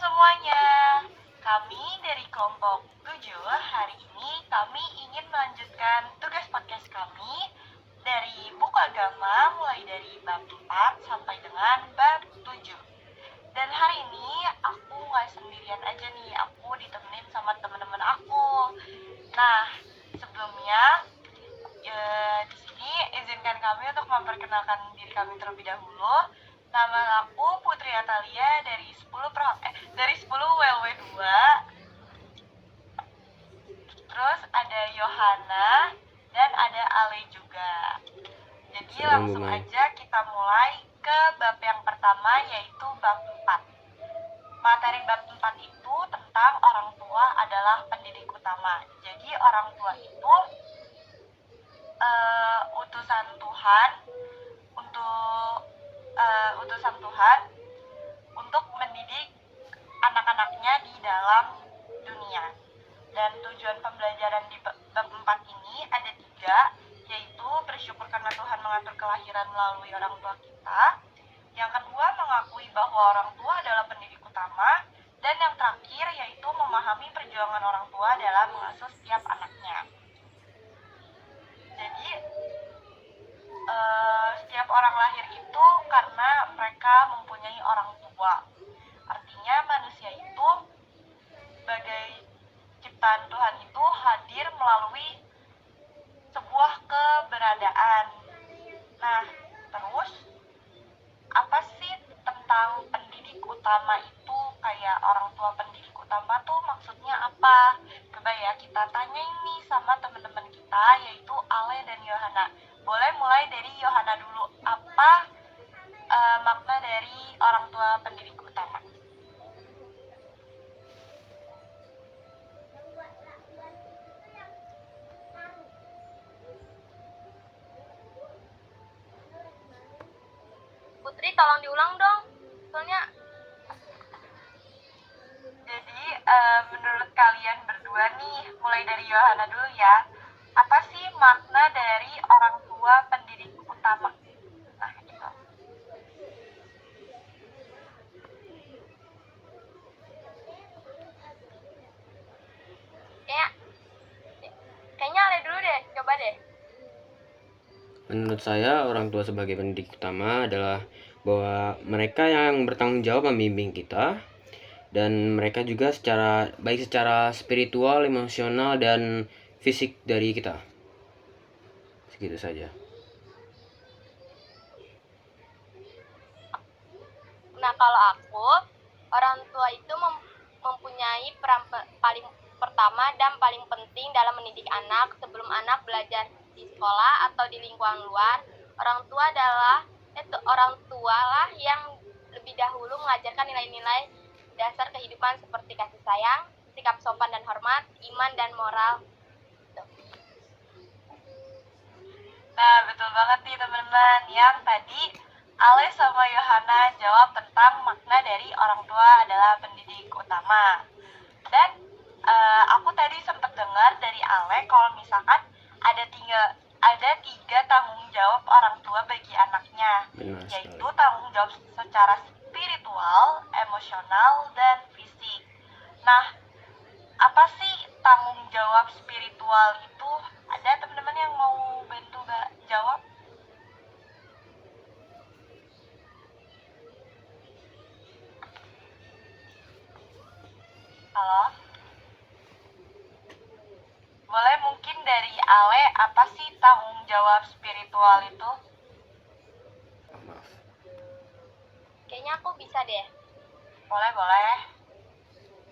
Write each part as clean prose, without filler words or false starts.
semuanya, kami dari kelompok 7 hari ini kami ingin melanjutkan tugas podcast kami dari buku agama mulai dari bab 4 sampai dengan bab 7. Dan hari ini aku nggak sendirian aja nih, aku ditemenin sama teman-teman aku. Nah, sebelumnya di sini izinkan kami untuk memperkenalkan diri kami terlebih dahulu. Nama aku Putri Atalia dari 10 WLW2. Terus ada Yohana dan ada Ale juga. Jadi langsung aja kita mulai ke bab yang pertama, yaitu bab 4. Materi bab 4 itu tentang orang tua adalah pendidik utama. Jadi orang tua itu utusan Tuhan untuk mendidik anak-anaknya di dalam dunia. Dan tujuan pembelajaran di bab 4 ini ada 3, yaitu bersyukur karena Tuhan mengatur kelahiran melalui orang tua kita. Yang kedua, mengakui bahwa orang tua adalah pendidik utama. Dan yang terakhir, yaitu memahami perjuangan orang tua dalam mengasuh setiap anaknya. Jadi, setiap orang lahir itu karena mereka mempunyai orang tua. Artinya manusia itu sebagai ciptaan Tuhan itu hadir melalui sebuah keberadaan. Nah, terus apa sih tentang pendidik utama itu? Kayak orang tua pendidik utama tuh maksudnya apa? Coba ya kita tanya ini sama teman-teman kita, yaitu Ale dan Yohana. Boleh mulai dari Yohana dulu. Apa makna dari orang tua pendidik utama? Putri, tolong diulang dong. Soalnya Jadi menurut kalian berdua nih, mulai dari Yohana dulu ya. Apa sih makna dari orang tua pendidik utama? Nah, itu. kayaknya Ale dulu deh. Coba deh. Menurut saya, orang tua sebagai pendidik utama adalah bahwa mereka yang bertanggung jawab membimbing kita, dan mereka juga baik secara spiritual, emosional, dan fisik dari kita. Segitu saja. Nah, kalau aku, orang tua itu mempunyai peran paling pertama dan paling penting dalam mendidik anak. Sebelum anak belajar di sekolah atau di lingkungan luar, orang tua lah yang lebih dahulu mengajarkan nilai-nilai dasar kehidupan seperti kasih sayang, sikap sopan dan hormat, iman dan moral. Nah, betul banget nih teman-teman. Yang tadi Ale sama Yohana jawab tentang makna dari orang tua adalah pendidik utama. Dan aku tadi sempat dengar dari Ale kalau misalkan ada tiga tanggung jawab orang tua bagi anaknya, yaitu tanggung jawab secara spiritual, emosional, dan fisik. Nah, apa sih tanggung jawab spiritual itu? Ada teman-teman yang mau bantu jawab? Halo? Boleh mungkin dari Ale, apa sih tanggung jawab spiritual itu? Maaf. Kayaknya aku bisa deh. Boleh.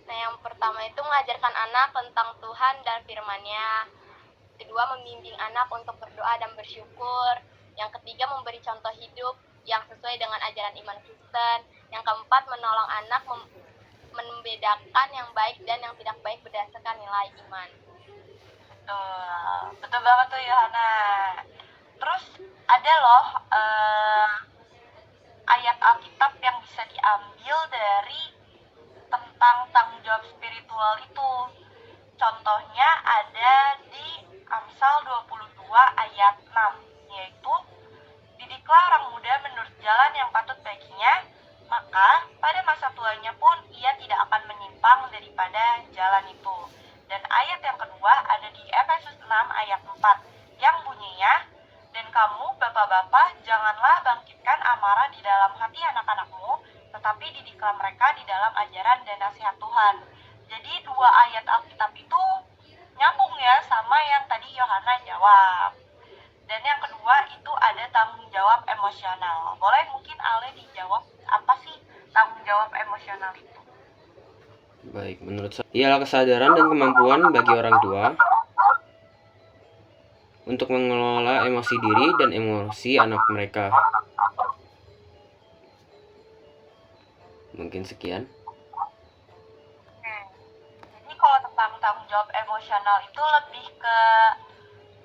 Nah, yang pertama itu mengajarkan anak tentang Tuhan dan firman-Nya. Kedua, membimbing anak untuk berdoa dan bersyukur. Yang ketiga, memberi contoh hidup yang sesuai dengan ajaran iman Kristen. Yang keempat, menolong anak membedakan yang baik dan yang tidak baik berdasarkan nilai iman. Betul banget tuh Yohana. Terus ada loh ayat Alkitab yang bisa diambil dari tentang tanggung jawab spiritual itu. Contohnya ada di Amsal 22 ayat 6, yaitu didiklah orang muda menurut jalan yang patut baginya, maka pada masa tuanya pun ia tidak akan menyimpang daripada jalan itu. Dan ayat yang kedua ada di Efesus 6 ayat 4 yang bunyinya, dan kamu bapak-bapak janganlah bangkitkan amarah di dalam hati anak-anakmu, tetapi didiklah mereka di dalam ajaran dan nasihat Tuhan. Jadi dua ayat Alkitab itu nyambung ya sama yang tadi Yohana jawab. Dan yang kedua itu ada tanggung jawab emosional. Boleh mungkin Ale dijawab apa sih tanggung jawab emosional itu? Baik, menurut saya ialah kesadaran dan kemampuan bagi orang tua untuk mengelola emosi diri dan emosi anak mereka. Mungkin sekian. Jadi kalau tentang tanggung jawab emosional itu lebih ke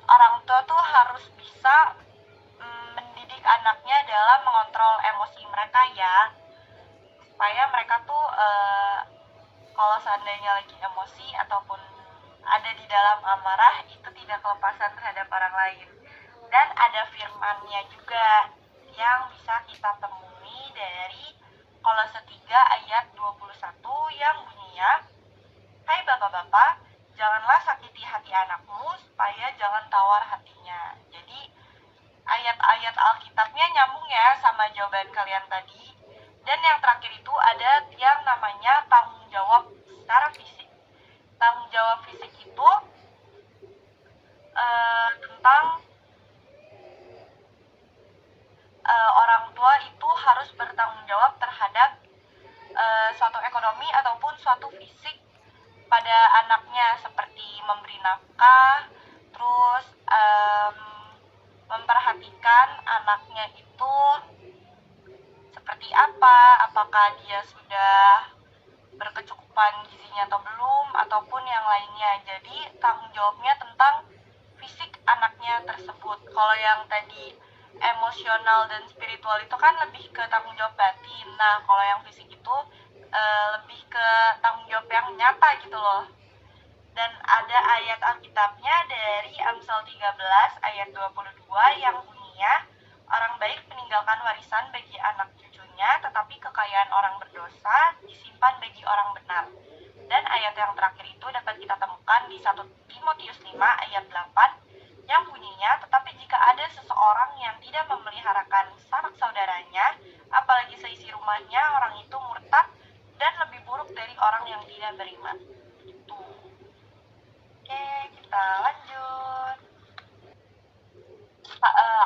orang tua tuh harus bisa mendidik anaknya dalam mengontrol emosi mereka ya, supaya mereka tuh kalau seandainya lagi emosi ataupun ada di dalam amarah itu tidak kelepasan terhadap orang lain. Dan ada firmannya juga yang bisa kita temui dari Kolose 3 ayat 21 yang bunyinya, hai bapak-bapak, janganlah sakiti hati anakmu supaya jangan tawar hatinya. Jadi ayat-ayat Alkitabnya nyambung ya sama jawaban kalian tadi. Dan yang terakhir itu ada yang namanya tanggung jawab secara fisik. Tanggung jawab fisik itu tentang orang tua itu harus bertanggung jawab terhadap suatu ekonomi ataupun suatu fisik pada anaknya, seperti memberi nafkah, terus memperhatikan anaknya itu seperti apa, apakah dia sudah berkecukupan gizinya atau belum, ataupun yang lainnya. Jadi tanggung jawabnya tentang fisik anaknya tersebut. Kalau yang tadi emosional dan spiritual itu kan lebih ke tanggung jawab batin. Nah, kalau yang fisik itu lebih ke tanggung jawab yang nyata gitu loh. Dan ada ayat Alkitabnya dari Amsal 13 ayat 22 yang bunyinya, orang baik meninggalkan warisan bagi anak cucunya, tetapi kekayaan orang berdosa disimpan bagi orang benar. Dan ayat yang terakhir itu dapat kita temukan di 1 Timotius 5 ayat 8 yang bunyinya, tetapi jika ada seseorang yang tidak memeliharakan sanak saudaranya, apalagi seisi rumahnya, orang itu murtad dan lebih buruk dari orang yang tidak beriman. Itu. Oke, kita lanjut.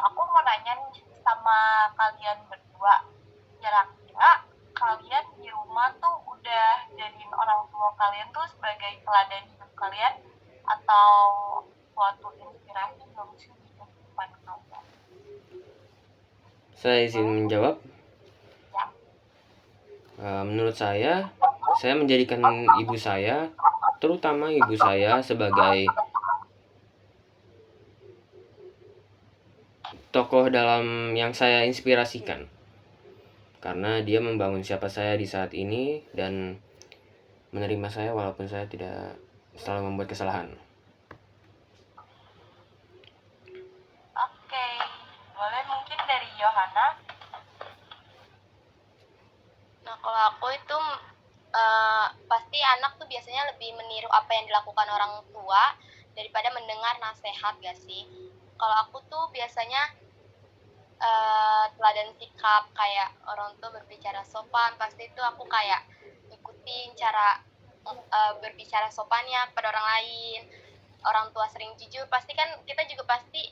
Aku mau nanya nih sama kalian berdua, kira-kira kalian di rumah tuh udah jadiin orang tua kalian tuh sebagai teladan hidup kalian atau suatu inspirasi belum sih di kehidupan kalian? Saya izin menjawab. Ya. Menurut saya menjadikan ibu saya, terutama ibu saya, sebagai tokoh dalam yang saya inspirasikan. Karena dia membangun siapa saya di saat ini dan menerima saya walaupun saya tidak selalu membuat kesalahan. Oke, boleh mungkin dari Yohana. Nah, kalau aku itu pasti anak tuh biasanya lebih meniru apa yang dilakukan orang tua daripada mendengar nasihat, gak sih? Kalau aku tuh biasanya teladan sikap, kayak orang tua berbicara sopan, pasti itu aku kayak ngikutin cara berbicara sopannya kepada orang lain. Orang tua sering jujur, pasti kan kita juga pasti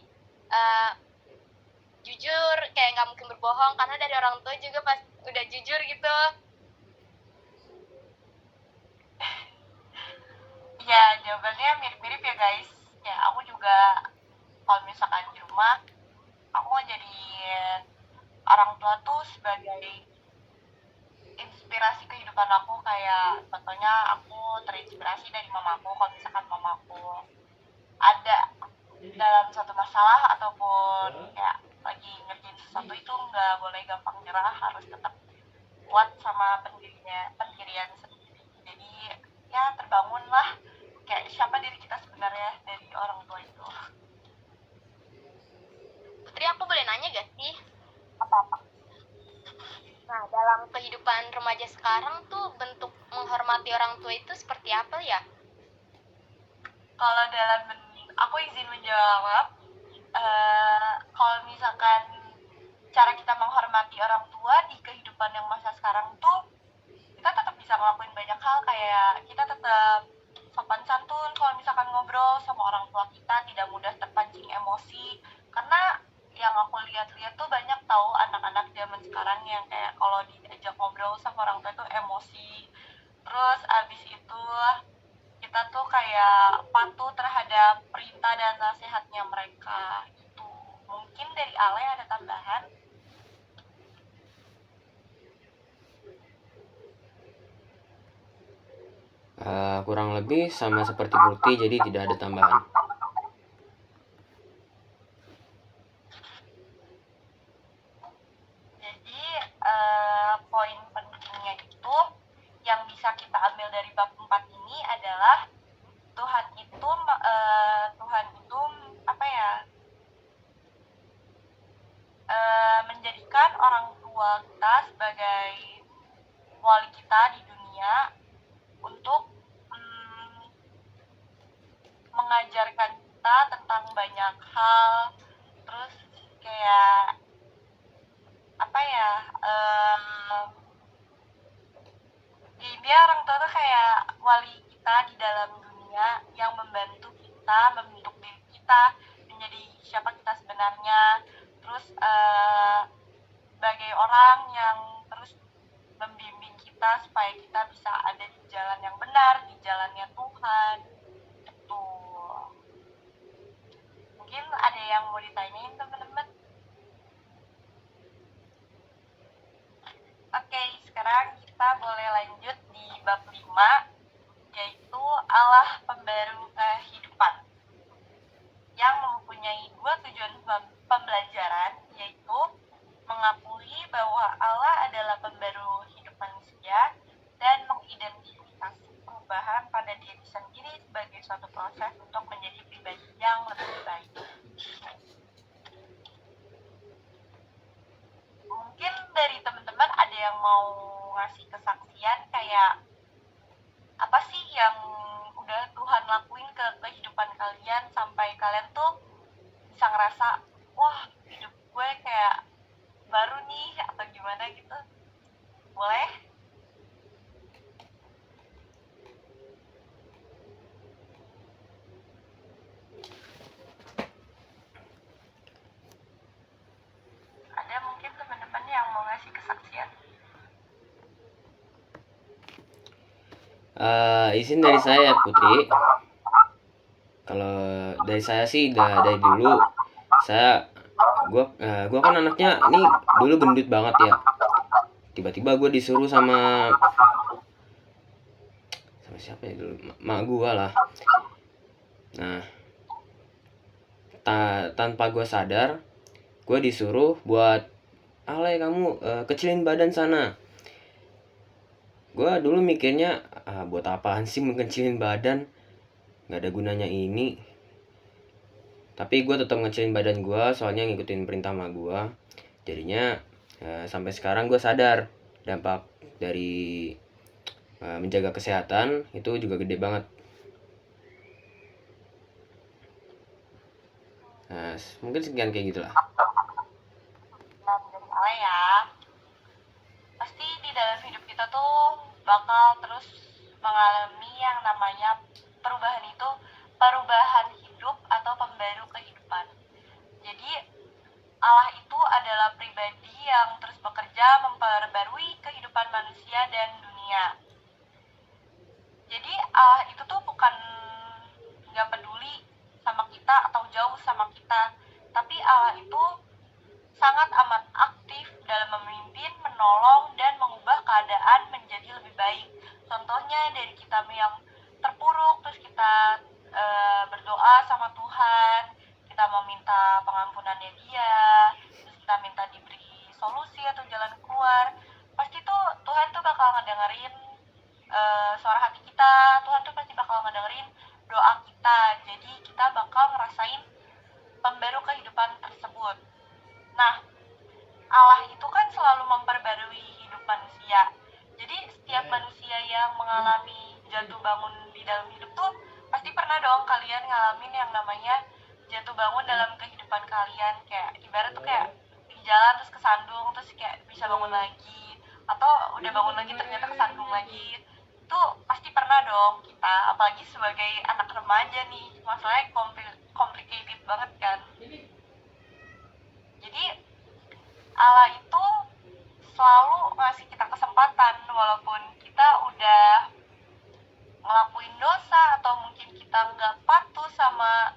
jujur, kayak nggak mungkin berbohong karena dari orang tua juga pas udah jujur gitu. Ya, jawabannya mirip-mirip ya guys. Ya, aku juga kalau misalkan di rumah, aku mau jadi orang tua tuh sebagai inspirasi kehidupan aku. Kayak contohnya aku terinspirasi dari mamaku. Kalau misalkan mamaku ada dalam suatu masalah ataupun kayak lagi ngerjain sesuatu itu nggak boleh gampang nyerah, harus tetap kuat sama pendirian sendiri. Jadi ya terbangunlah kayak siapa diri kita sebenarnya dari orang tua itu. Putri, aku boleh nanya gak sih? Apa-apa? Nah, dalam kehidupan remaja sekarang tuh bentuk menghormati orang tua itu seperti apa ya? Kalau aku izin menjawab, kalau misalkan cara kita menghormati orang tua di kehidupan yang masa sekarang tuh, kita tetap bisa ngelakuin banyak hal, kayak kita tetap sopan santun kalau misalkan ngobrol sama orang tua kita, tidak mudah terpancing emosi. Karena yang aku lihat-lihat tuh banyak tahu anak-anak zaman sekarang yang kayak kalau diajak ngobrol sama orang tua tuh emosi. Terus abis itu kita tuh kayak patuh terhadap perintah dan nasihatnya mereka itu. Mungkin dari Ale ada tambahan? Kurang lebih sama seperti Putri, jadi tidak ada tambahan. Jadi poin pentingnya itu yang bisa kita ambil dari bab 4 ini adalah Tuhan itu apa ya, menjadikan orang tua kita sebagai wali kita di dunia untuk mengajarkan kita tentang banyak hal. Terus kayak apa ya, dia orang tua tuh kayak wali kita di dalam dunia yang membantu kita membentuk diri kita menjadi siapa kita sebenarnya. Terus sebagai orang yang terus membimbing kita supaya kita bisa ada di jalan yang benar, di jalannya Tuhan. Itu mungkin ada yang mau ditanyain teman-teman. Oke, sekarang kita boleh lanjut di bab 5, yaitu Allah pembaru kehidupan, yang mempunyai dua tujuan pembelajaran, yaitu mengakui bahwa Allah adalah pembaru hidup manusia dan mengidentifikasi perubahan pada diri sendiri sebagai suatu proses untuk menjadi pribadi yang lebih baik. Mungkin dari teman-teman ada yang mau ngasih kesaksian kayak apa sih yang udah Tuhan lakuin ke kehidupan kalian sampai kalian tuh bisa ngerasa, wah hidup gue kayak baru nih, atau gimana gitu. Boleh? Ada mungkin teman-teman yang mau ngasih kesaksian? Izin dari saya Putri. Kalau dari saya sih dari dulu gua kan anaknya ini dulu gendut banget ya. Tiba-tiba gue disuruh sama siapa ya dulu, mak gue lah. Nah, tanpa gue sadar, gue disuruh buat Ale kamu kecilin badan sana. Gue dulu mikirnya buat apaan sih mengecilin badan, nggak ada gunanya ini. Tapi gue tetap ngecilin badan gue soalnya ngikutin perintah mak gue. Jadinya sampai sekarang gue sadar dampak dari menjaga kesehatan itu juga gede banget. Nah, mungkin sekian kayak gitulah. Dari Ale ya. Pasti di dalam hidup kita tuh bakal terus mengalami yang namanya perubahan itu, perubahan hidup atau pembaru kehidupan. Jadi Allah itu adalah pribadi yang terus bekerja memperbarui kehidupan manusia dan dunia. Jadi Allah itu tuh bukan nggak peduli sama kita atau jauh sama kita, tapi Allah itu sangat amat aktif dalam memimpin, menolong, dan mengubah keadaan menjadi lebih baik. Contohnya dari kita yang terpuruk, terus kita berdoa sama Tuhan, kita meminta pengampunannya Dia, terus kita minta diberi solusi atau jalan keluar. Pasti tuh Tuhan tuh bakal ngedengerin suara hati kita. Tuhan tuh pasti bakal ngedengerin doa kita. Jadi kita bakal ngerasain pembaru kehidupan tersebut. Nah, Allah itu kan selalu memperbarui setiap manusia yang mengalami jatuh bangun di dalam hidup tuh pasti pernah dong kalian ngalamin yang namanya jatuh bangun dalam kehidupan kalian. Kayak ibarat tuh kayak di jalan terus kesandung terus kayak bisa bangun lagi, atau udah bangun lagi ternyata kesandung lagi. Itu pasti pernah dong kita, apalagi sebagai anak remaja nih, masalahnya complicated banget kan. Jadi Allah itu selalu ngasih kita kesempatan walaupun kita udah ngelakuin dosa atau mungkin kita nggak patuh sama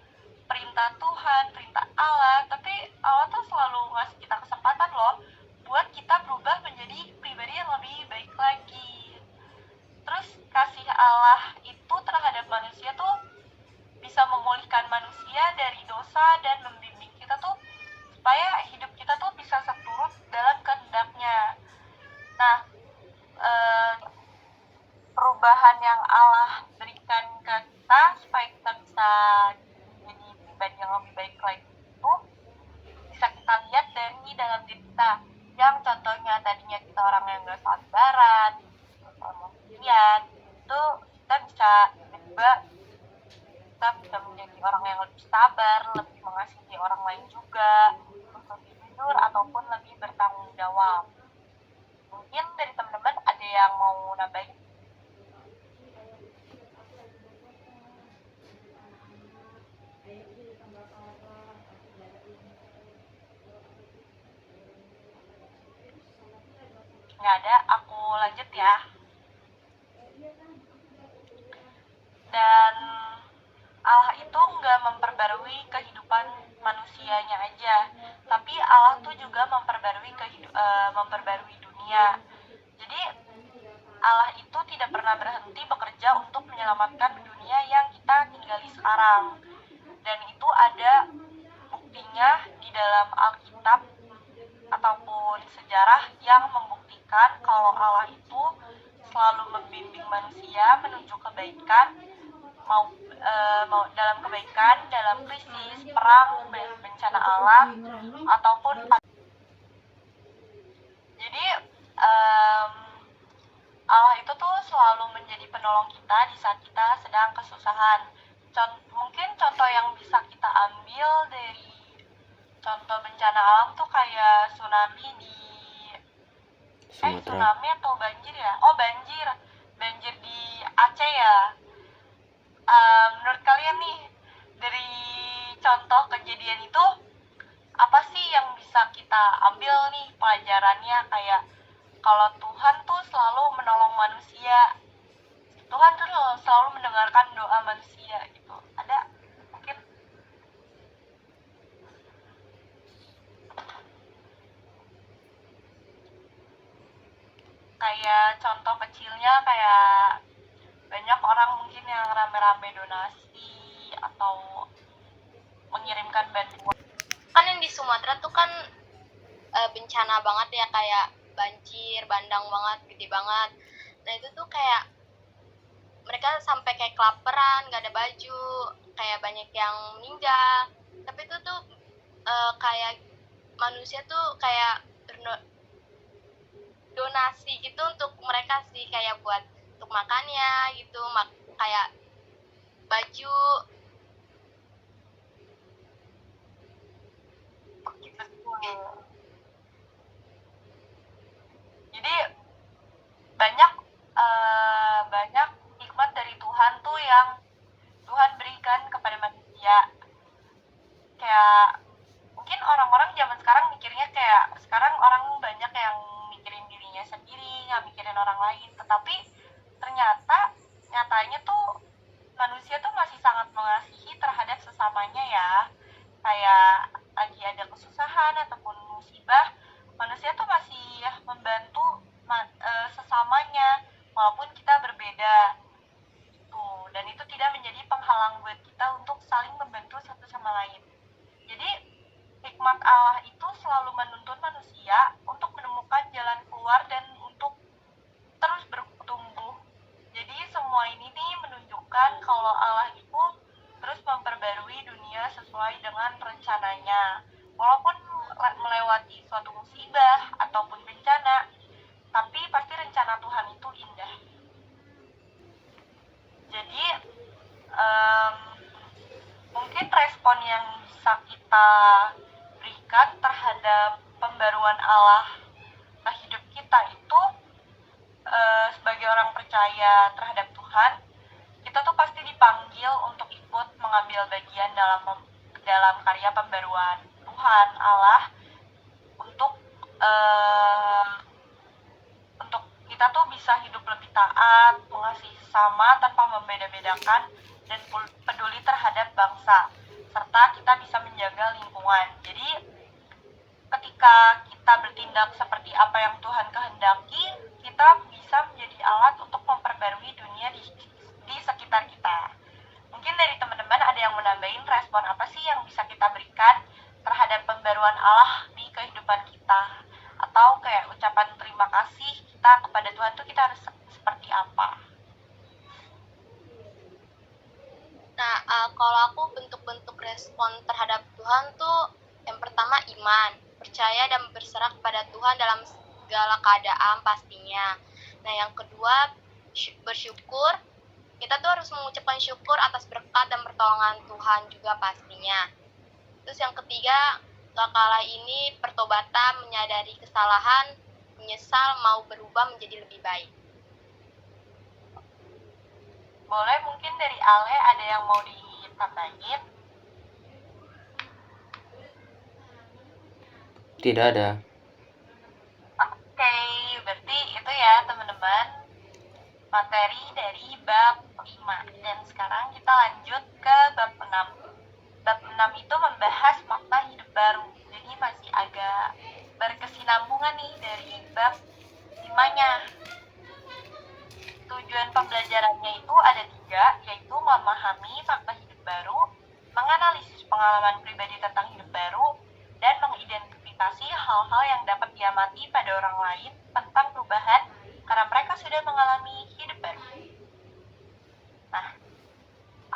perintah Tuhan, perintah Allah, tapi Allah tuh selalu ngasih kita kesempatan loh buat kita berubah menjadi pribadi yang lebih baik lagi. Terus kasih Allah itu terhadap manusia tuh bisa memulihkan manusia dari dosa dan membimbing kita tuh supaya hidup kita tuh bisa seturut dalam kehendaknya. Nah, perubahan yang Allah berikan ke kita supaya kita bisa jadi pribadi yang lebih baik lagi itu bisa kita lihat dari dalam diri kita. Yang contohnya tadinya kita orang yang gak sabaran, emosian, itu kita bisa tiba-tiba kita bisa menjadi orang yang lebih sabar, lebih mengasihi orang lain juga, terus lebih jujur ataupun lebih bertanggung jawab. Mungkin dari teman-teman ada yang mau nambahin? Nggak ada, aku lanjut ya. Dan Allah itu nggak memperbarui kehidupan manusianya aja, tapi Allah tuh juga memperbarui dunia. Jadi Allah itu tidak pernah berhenti bekerja untuk menyelamatkan dunia yang kita tinggali sekarang. Dan itu ada buktinya di dalam Alkitab ataupun sejarah yang membuktikan kalau Allah itu selalu membimbing manusia menuju kebaikan, mau dalam kebaikan, dalam krisis, perang, bencana alam, ataupun jadi Allah itu tuh selalu menjadi penolong kita di saat kita sedang kesusahan. Mungkin contoh yang bisa kita ambil dari contoh bencana alam tuh kayak tsunami di Sumatera. tsunami atau banjir ya? Oh, banjir di Aceh ya. Menurut kalian nih, dari contoh kejadian itu apa sih yang bisa kita ambil nih pelajarannya? Kayak kalau Tuhan tuh selalu menolong manusia, Tuhan tuh selalu mendengarkan doa manusia gitu. Ada mungkin? Kayak contoh kecilnya kayak banyak orang mungkin yang rame-rame donasi atau mengirimkan bantuan. Kan yang di Sumatera tuh kan bencana banget ya, kayak banjir, bandang banget, gede banget. Nah itu tuh kayak mereka sampai kayak kelaparan, gak ada baju, kayak banyak yang meninggal. Tapi itu tuh kayak manusia tuh kayak donasi gitu untuk mereka sih, kayak buat untuk makannya gitu, kayak baju. Jadi banyak hikmat dari Tuhan tuh yang Tuhan berikan kepada manusia. Kayak mungkin orang-orang zaman sekarang mikirnya kayak sekarang orang banyak yang mikirin dirinya sendiri, nggak mikirin orang lain. Tetapi nyatanya tuh manusia tuh masih sangat mengasihi terhadap sesamanya ya. Kayak lagi ada kesusahan ataupun musibah, manusia tuh masih membantu sesamanya walaupun kita berbeda itu, dan itu tidak menjadi penghalang buat kita untuk saling membantu satu sama lain. Jadi hikmat Allah itu selalu menuntun manusia untuk menemukan jalan keluar dan untuk terus bertumbuh. Jadi semua ini nih menunjukkan kalau Allah itu terus memperbarui dunia sesuai dengan rencananya. Walaupun melewati suatu musibah ataupun bencana, tapi pasti rencana Tuhan itu indah. Jadi em, mungkin respon yang bisa kita berikan terhadap pembaruan Allah ke hidup kita itu sebagai orang percaya terhadap Tuhan, kita tuh pasti dipanggil untuk ikut mengambil bagian dalam karya pembaruan Tuhan Allah untuk untuk kita tuh bisa hidup lebih taat, mengasihi sesama tanpa membeda-bedakan dan peduli terhadap bangsa, serta kita bisa menjaga lingkungan. Jadi ketika kita bertindak seperti apa yang Tuhan kehendaki, kita bisa menjadi alat untuk memperbarui dunia di sekitar kita. Mungkin dari teman-teman ada yang menambahin respon apa sih yang bisa kita berikan terhadap pembaruan Allah di kehidupan kita, atau kayak ucapan terima kasih kita kepada Tuhan tuh kita harus seperti apa? Nah, kalau aku bentuk-bentuk respon terhadap Tuhan tuh yang pertama iman, percaya dan berserah kepada Tuhan dalam segala keadaan pastinya. Nah, yang kedua bersyukur. Kita tuh harus mengucapkan syukur atas berkat dan pertolongan Tuhan juga pastinya. Terus yang ketiga, gak kalah ini pertobatan, menyadari kesalahan, menyesal, mau berubah menjadi lebih baik. Boleh mungkin dari Ale ada yang mau ditambahin? Tidak ada. Oke, berarti itu ya teman-teman materi dari bab 5. Dan sekarang kita lanjut ke bab 6. Bab 6 itu membahas makna hidup baru. Jadi masih agak berkesinambungan nih dari bab 5-nya. Tujuan pembelajarannya itu ada 3, yaitu memahami makna hidup baru, menganalisis pengalaman pribadi tentang hidup baru, dan mengidentifikasi hal-hal yang dapat diamati pada orang lain tentang perubahan karena mereka sudah mengalami hidup baru. Nah,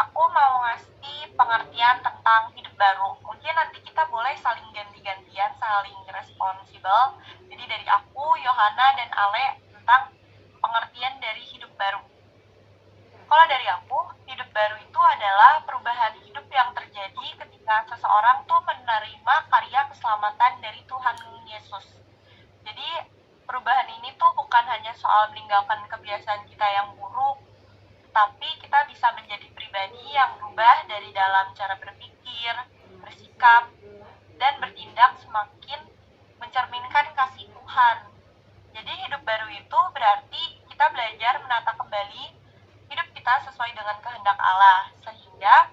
aku mau ngasih pengertian tentang hidup baru. Mungkin nanti kita boleh saling ganti-gantian, saling responsibel. Jadi dari aku, Yohana, dan Ale tentang pengertian dari hidup baru. Kalau dari aku, hidup baru itu adalah perubahan hidup yang terjadi ketika seseorang tuh menerima karya keselamatan dari Tuhan Yesus. Jadi perubahan ini tuh bukan hanya soal meninggalkan kebiasaan kita yang buruk, tapi kita bisa menjadi pribadi yang berubah dari dalam cara berpikir, bersikap, dan bertindak semakin mencerminkan kasih Tuhan. Jadi hidup baru itu berarti kita belajar menata kembali hidup kita sesuai dengan kehendak Allah, sehingga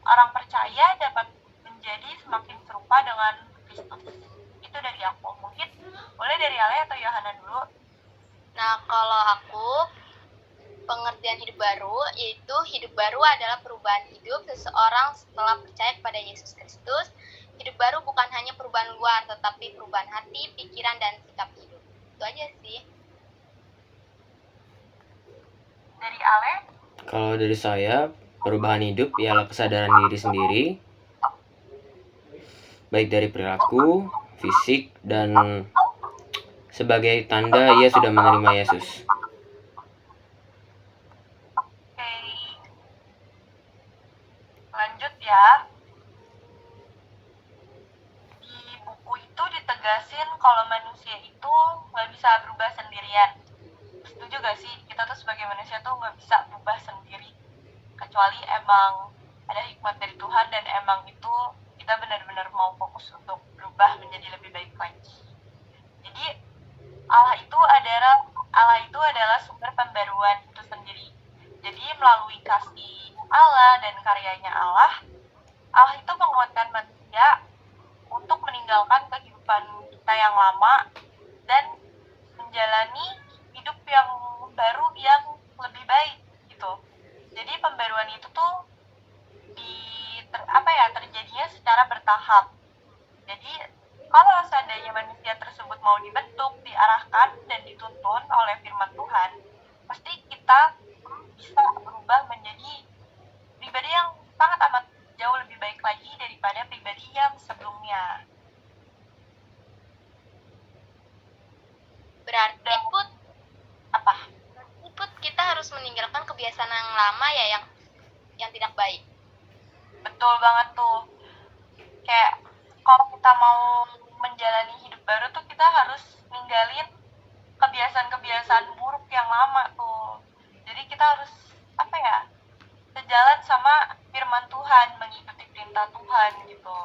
orang percaya dapat menjadi semakin serupa dengan Kristus. Itu dari aku. Mungkin boleh dari Ale atau Yohana dulu. Nah, kalau aku, pengertian hidup baru yaitu hidup baru adalah perubahan hidup seseorang setelah percaya kepada Yesus Kristus. Hidup baru bukan hanya perubahan luar, tetapi perubahan hati, pikiran, dan sikap hidup. Itu aja sih. Dari Ale? Kalau dari saya, perubahan hidup ialah kesadaran diri sendiri, baik dari perilaku, fisik, dan sebagai tanda ia sudah menerima Yesus. Oke. Lanjut ya. Di buku itu ditegasin kalau manusia itu nggak bisa berubah sendirian. Setuju gak sih? Kita tuh sebagai manusia tuh nggak bisa berubah sendiri. Kecuali emang ada hikmat dari Tuhan dan emang itu kita benar-benar mau fokus untuk berubah menjadi lebih baik lagi. Jadi Allah itu adalah sumber pembaruan itu sendiri. Jadi melalui kasih Allah dan karyanya Allah itu menguatkan manusia untuk meninggalkan kehidupan kita yang lama dan menjalani hidup yang baru yang lebih baik gitu. Jadi pembaruan itu tuh terjadinya secara bertahap. Jadi kalau seandainya manusia tersebut mau dibentuk, diarahkan, dan dituntun oleh firman Tuhan, pasti kita bisa berubah menjadi pribadi yang sangat amat jauh lebih baik lagi daripada pribadi yang sebelumnya. Berarti, Put, Apa? kita harus meninggalkan meninggalkan kebiasaan yang lama ya yang tidak baik. Betul banget tuh. Kayak kalau kita mau menjalani hidup baru tuh kita harus ninggalin kebiasaan-kebiasaan buruk yang lama tuh. Jadi kita harus sejalan sama firman Tuhan, mengikuti perintah Tuhan gitu.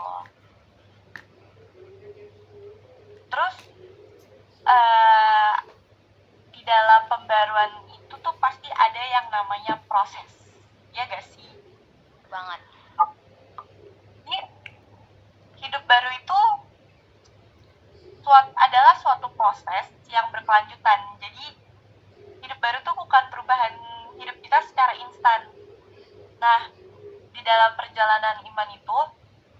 Terus di dalam pembaruan itu tuh pasti ada yang namanya proses, ya gak sih? Banget. Jadi hidup baru itu adalah suatu proses yang berkelanjutan. Jadi hidup baru itu bukan perubahan hidup kita secara instan. Nah, di dalam perjalanan iman itu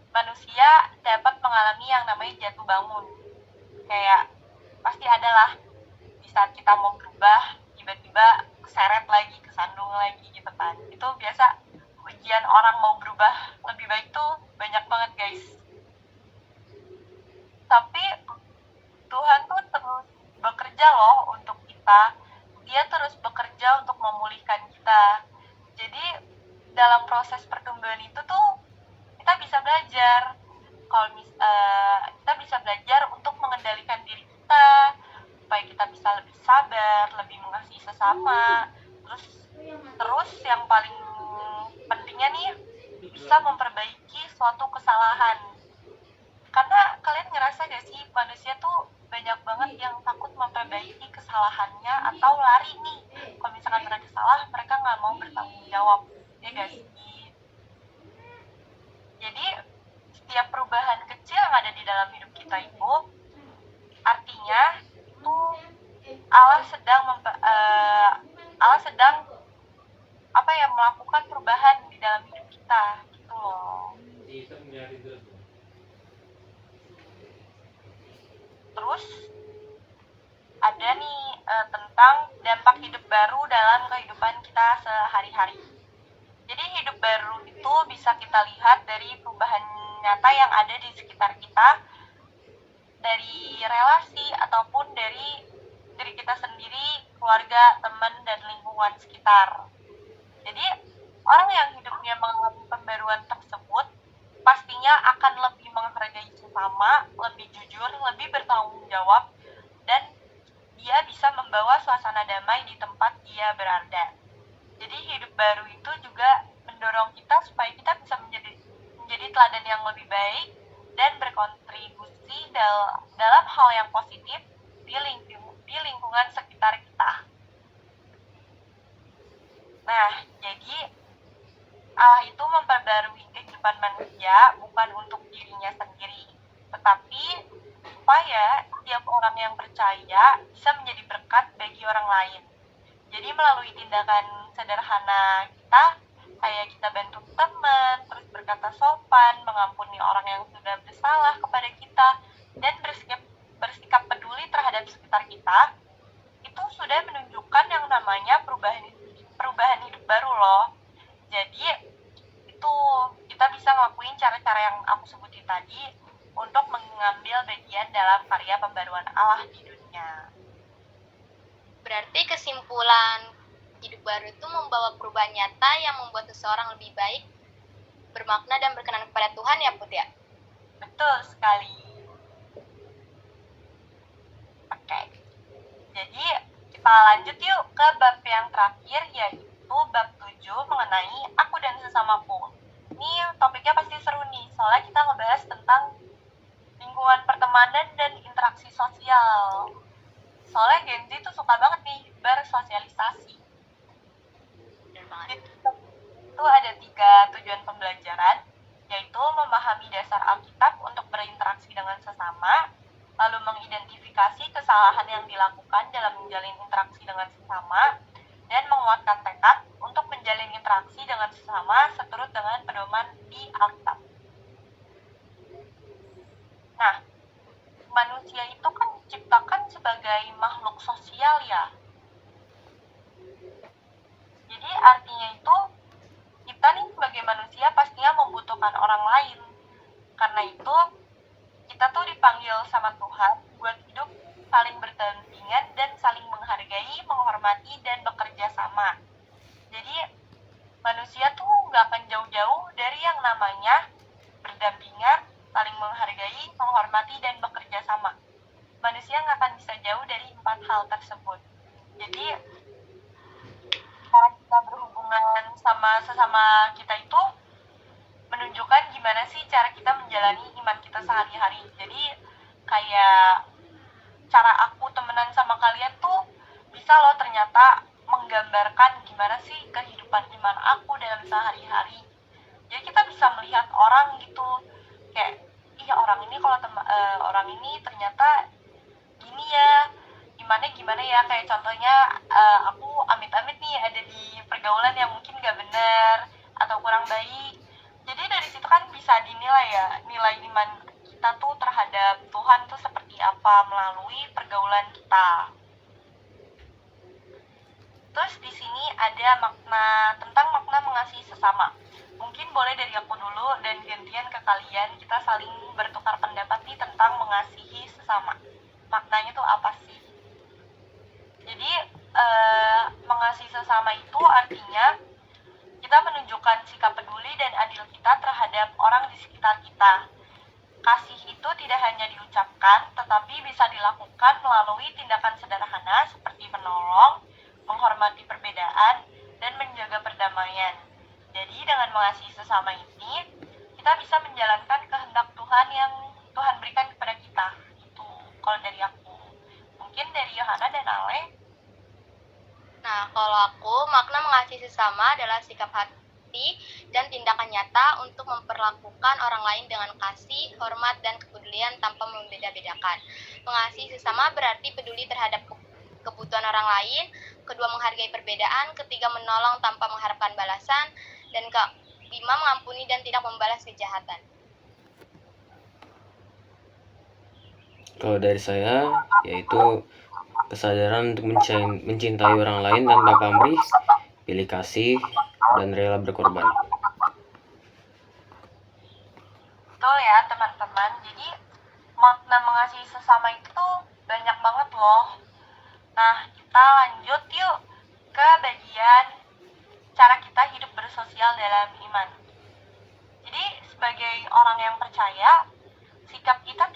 manusia dapat mengalami yang namanya jatuh bangun. Kayak pasti adalah di saat kita mau berubah tiba-tiba keseret lagi, kesandung lagi gitu kan. Itu biasa ujian orang mau berubah lebih baik tuh banyak banget guys. Tapi Tuhan tuh terus bekerja loh untuk kita. Dia terus bekerja untuk memulihkan kita. Jadi dalam proses pertumbuhan itu tuh kita bisa belajar. Kita bisa belajar untuk mengendalikan diri kita supaya kita bisa lebih sabar, lebih mengasihi sesama. Terus yang paling pentingnya nih bisa memperbaiki suatu kesalahan. Karena kalian ngerasa gak sih manusia tuh banyak banget yang takut memperbaiki kesalahannya atau lari nih. Kalau misalkan mereka salah, mereka nggak mau bertanggung jawab, ya gak sih? Jadi setiap perubahan kecil yang ada di dalam hidup kita itu artinya itu Allah sedang melakukan perubahan di dalam hidup kita gitu loh. Terus ada nih tentang dampak hidup baru dalam kehidupan kita sehari-hari. Jadi hidup baru itu bisa kita lihat dari perubahan nyata yang ada di sekitar kita, dari relasi ataupun dari diri kita sendiri, keluarga, teman, dan lingkungan sekitar. Jadi orang yang hidupnya mengalami pembaruan tersebut pastinya akan lebih menghargai sesama, lebih jujur, lebih bertanggung jawab, dan dia bisa membawa suasana damai di tempat dia berada. Jadi hidup baru itu juga mendorong kita supaya kita bisa menjadi teladan yang lebih baik dan berkontribusi dalam hal yang positif di lingkungan sekitar kita. Nah, jadi Allah itu memperbarui kehidupan manusia bukan untuk dirinya sendiri, tetapi supaya setiap orang yang percaya bisa menjadi berkat bagi orang lain. Jadi melalui tindakan sederhana kita, kayak kita bantu teman, terus berkata sopan, mengampuni orang yang sudah bersalah kepada kita, dan bersikap peduli terhadap sekitar kita, itu sudah menunjukkan yang namanya perubahan hidup baru loh. Jadi itu kita bisa ngelakuin cara-cara yang aku sebutin tadi untuk mengambil bagian dalam karya pembaruan Allah di dunia. Berarti kesimpulan hidup baru itu membawa perubahan nyata yang membuat seseorang lebih baik, bermakna dan berkenan kepada Tuhan ya Put ya? Betul sekali. Oke. Jadi kita lanjut yuk ke bab yang terakhir, yaitu bab 7 mengenai aku dan sesamaku. Ini topiknya pasti seru nih, soalnya kita ngebahas tentang lingkungan pertemanan dan interaksi sosial. Soalnya Gen Z tuh suka banget nih bersosialisasi. Itu ada 3 tujuan pembelajaran, yaitu memahami dasar Alkitab untuk berinteraksi dengan sesama, lalu mengidentifikasi kesalahan yang dilakukan dalam menjalin interaksi dengan sesama, dan menguatkan tekad untuk menjalin interaksi dengan sesama seturut dengan pedoman di Alkitab. Nah, manusia itu kan diciptakan sebagai makhluk sosial ya. Jadi artinya itu kita nih sebagai manusia pastinya membutuhkan orang lain. Karena itu kita tuh dipanggil sama Tuhan buat hidup saling berdampingan dan saling menghargai, menghormati, dan bekerja sama. jauh-jauh dari yang namanya berdampingan, saling menghargai, menghormati, dan bekerja sama. Manusia nggak akan bisa jauh dari 4 hal tersebut. Jadi, cara kita berhubungan sama sesama kita itu menunjukkan gimana sih cara kita menjalani iman kita sehari-hari. Jadi, kayak cara aku temenan sama kalian tuh bisa loh ternyata menggambarkan gimana sih kehidupan iman aku dalam sehari-hari. Jadi kita bisa melihat orang gitu, kayak iya orang ini kalau orang ini ternyata gini ya, imannya gimana ya, kayak contohnya aku amit-amit nih ada di pergaulan yang mungkin gak benar atau kurang baik. Jadi dari situ kan bisa dinilai ya, nilai iman kita tuh terhadap Tuhan tuh seperti apa melalui pergaulan kita. Terus di sini ada tentang makna mengasihi sesama. Mungkin boleh dari aku dulu dan gantian ke kalian, kita saling bertukar pendapat nih tentang mengasihi sesama. Maknanya tuh apa sih? Jadi mengasihi sesama itu artinya kita menunjukkan sikap peduli dan adil kita terhadap orang di sekitar kita. Kasih itu tidak hanya diucapkan, tetapi bisa dilakukan melalui tindakan sederhana seperti menolong, menghormati perbedaan, dan menjaga perdamaian. Jadi dengan mengasihi sesama ini, kita bisa menjalankan kehendak Tuhan yang Tuhan berikan kepada kita. Itu kalau dari aku. Mungkin dari Yohana dan Ale. Nah, kalau aku, makna mengasihi sesama adalah sikap hati dan tindakan nyata untuk memperlakukan orang lain dengan kasih, hormat, dan kepedulian tanpa membeda-bedakan. Mengasihi sesama berarti peduli terhadap kebutuhan orang lain, kedua menghargai perbedaan, ketiga menolong tanpa mengharapkan balasan, dan kelima mengampuni dan tidak membalas kejahatan. Kalau dari saya, yaitu kesadaran untuk mencintai orang lain tanpa pamrih, pilih kasih, dan rela berkorban. Betul ya teman-teman, jadi makna mengasihi sesama itu banyak banget loh. Nah, kita lanjut yuk ke bagian cara kita hidup bersosial dalam iman. Jadi, sebagai orang yang percaya, sikap kita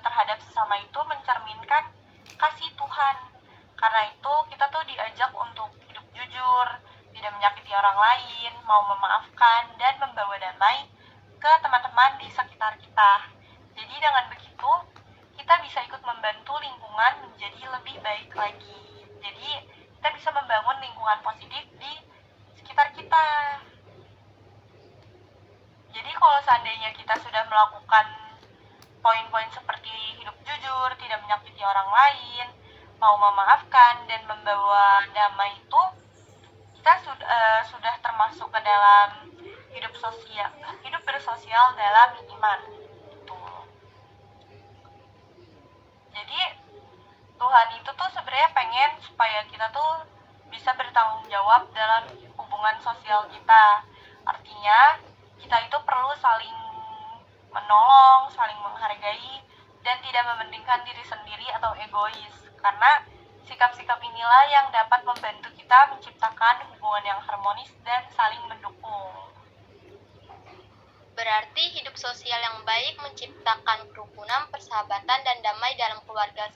terhadap sesama itu mencerminkan kasih Tuhan. Karena itu, kita tuh diajak untuk hidup jujur, tidak menyakiti orang lain, mau memaafkan, dan membawa damai ke teman-teman di sekitar kita. Jadi, dengan begitu, kita bisa ikut membantu lingkungan menjadi lebih baik lagi. Jadi, kita bisa membangun lingkungan positif di sekitar kita. Jadi, kalau seandainya kita sudah melakukan poin-poin seperti hidup jujur, tidak menyakiti orang lain, mau memaafkan, dan membawa damai itu, kita sudah termasuk ke dalam hidup bersosial dalam iman. Jadi Tuhan itu tuh sebenarnya pengen supaya kita tuh bisa bertanggung jawab dalam hubungan sosial kita. Artinya kita itu perlu saling menolong, saling menghargai, dan tidak mementingkan diri sendiri atau egois. Karena sikap-sikap inilah yang dapat membantu kita menciptakan hubungan yang harmonis dan saling mendukung. Berarti hidup sosial yang baik menciptakan kerukunan, persahabatan, dan damai dalam keluarga,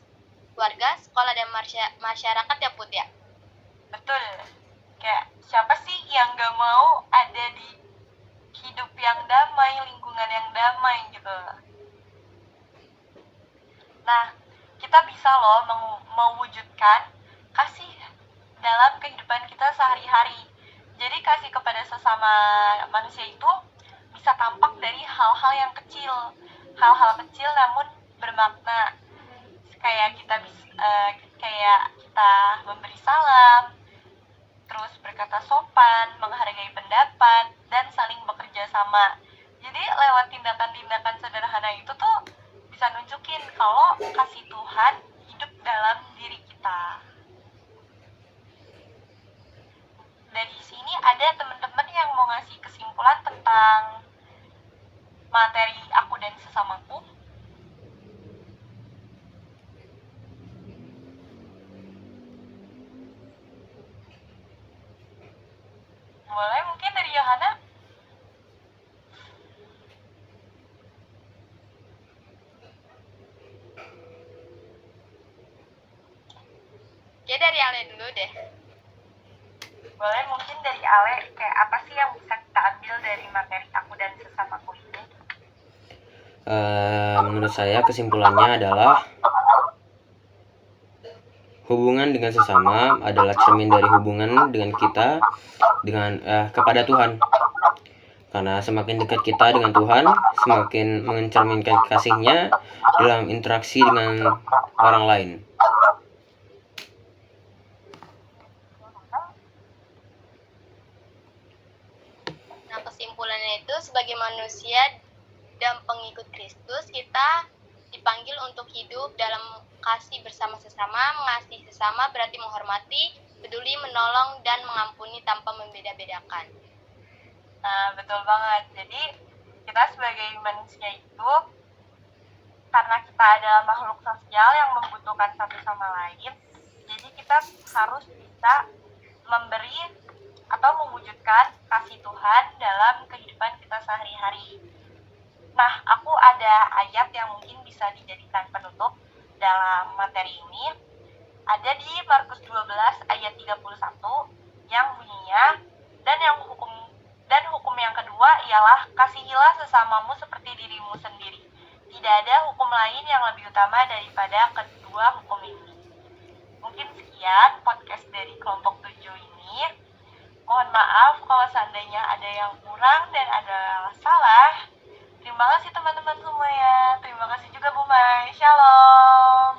sekolah, dan masyarakat ya Put ya? Betul. Kayak siapa sih yang gak mau ada di hidup yang damai, lingkungan yang damai gitu. Nah, kita bisa loh mewujudkan kasih dalam kehidupan kita sehari-hari. Jadi kasih kepada sesama manusia itu bisa tampak dari hal-hal yang kecil, hal-hal kecil namun bermakna. Kayak kita memberi salam, terus berkata sopan, menghargai pendapat, dan saling bekerja sama. Jadi lewat tindakan-tindakan sederhana itu tuh bisa nunjukin kalau kasih Tuhan hidup dalam diri kita. Dari sini ada teman-teman yang mau ngasih kesimpulan tentang materi aku dan sesamaku. Boleh mungkin dari Yohana? dari Ale dulu deh. Boleh mungkin dari Ale, kayak apa sih yang bisa kita ambil dari materi aku dan sesamaku ini? Menurut saya kesimpulannya adalah hubungan dengan sesama adalah cermin dari hubungan dengan kita dengan kepada Tuhan. Karena semakin dekat kita dengan Tuhan, semakin mencerminkan kasih-Nya dalam interaksi dengan orang lain. Nah, kesimpulannya itu sebagai manusia dan pengikut Kristus, kita dipanggil untuk hidup dalam kasih bersama sesama. Mengasihi sesama berarti menghormati, peduli, menolong, dan mengampuni tanpa membeda-bedakan. Nah, betul banget. Jadi, kita sebagai manusia itu, karena kita adalah makhluk sosial yang membutuhkan satu sama lain, jadi kita harus bisa memberi atau mewujudkan kasih Tuhan dalam kehidupan kita sehari-hari. Nah, aku ada ayat yang mungkin bisa dijadikan penutup dalam materi ini. Ada di Markus 12 ayat 31 yang bunyinya, dan hukum yang kedua ialah kasihilah sesamamu seperti dirimu sendiri. Tidak ada hukum lain yang lebih utama daripada kedua hukum ini. Mungkin sekian podcast dari kelompok 7 ini. Mohon maaf kalau seandainya ada yang kurang dan ada yang salah. Terima kasih teman-teman semuanya. Terima kasih juga Bu Mai. Shalom.